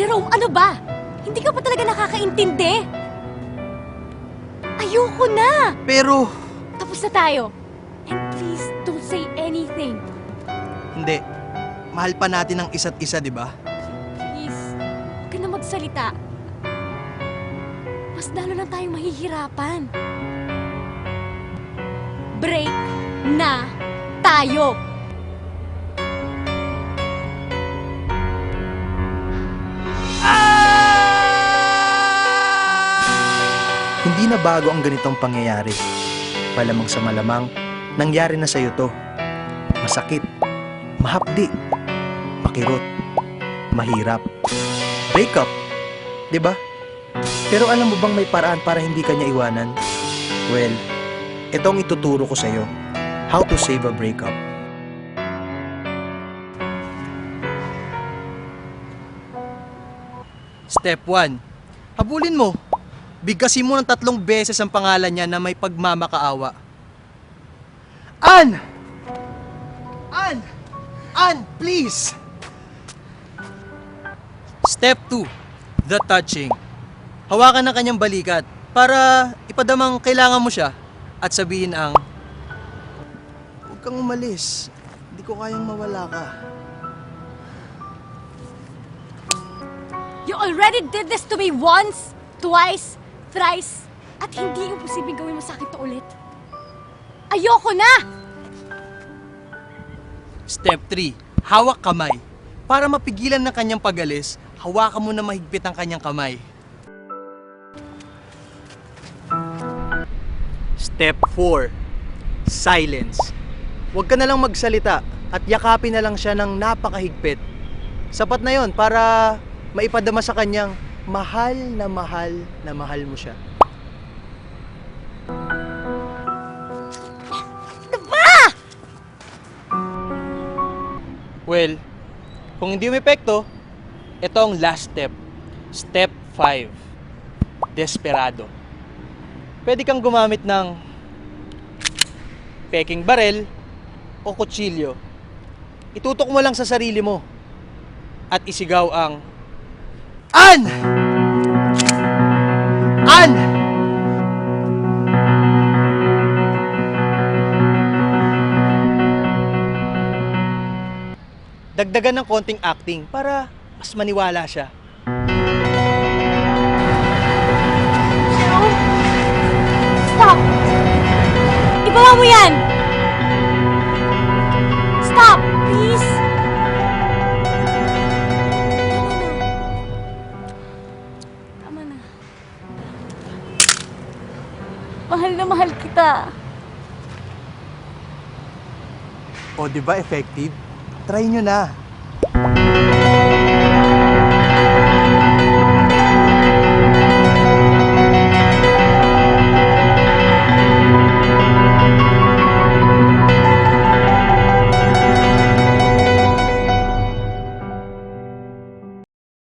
Jerome, ano ba? Hindi ka pa talaga nakakaintindi? Ayoko na! Pero, Tapos na tayo. And please, don't say anything. hindi. Mahal pa natin ang isa't isa, di ba? Please, huwag ka na magsalita. Mas lalo lang tayong mahihirapan. Break na tayo! Hindi na bago ang ganitong pangyayari. Malamang sa malamang, nangyari na sa'yo to. Masakit, mahapdi, makirot, mahirap. Breakup, di ba? Pero alam mo bang may paraan para hindi ka niya iwanan? Well, ito ang ituturo ko sa'yo. How to save a breakup. Step 1. Habulin mo. Bigkasin mo ng 3 beses ang pangalan niya na may pagmamakaawa. Ann! Ann! Ann, please! Step 2. The touching. Hawakan ng kanyang balikat para ipadamang kailangan mo siya at sabihin ang, huwag kang umalis. Hindi ko kayang mawala ka. You already did this to me once, twice, thrice, at hindi imposibleng gawin mo sa akin to ulit. Ayoko na! Step 3. Hawak kamay. Para mapigilan ng kanyang pag-alis, hawakan mo na mahigpit ang kanyang kamay. Step 4. Silence. Huwag ka na lang magsalita at yakapin na lang siya ng napakahigpit. Sapat na yon para maipadama sa kanyang mahal na mahal na mahal mo siya. Well, kung hindi umepekto, ito ang last step. Step 5. Desperado. Pwede kang gumamit ng peking barel o kutsilyo. Itutok mo lang sa sarili mo at isigaw ang Ann! Ann! Dagdagan ng konting acting para mas maniwala siya. Jerome! Stop! Ibaba mo yan! Stop! Please! Tama na. Mahal na mahal kita. O, di ba effective? Try nyo na.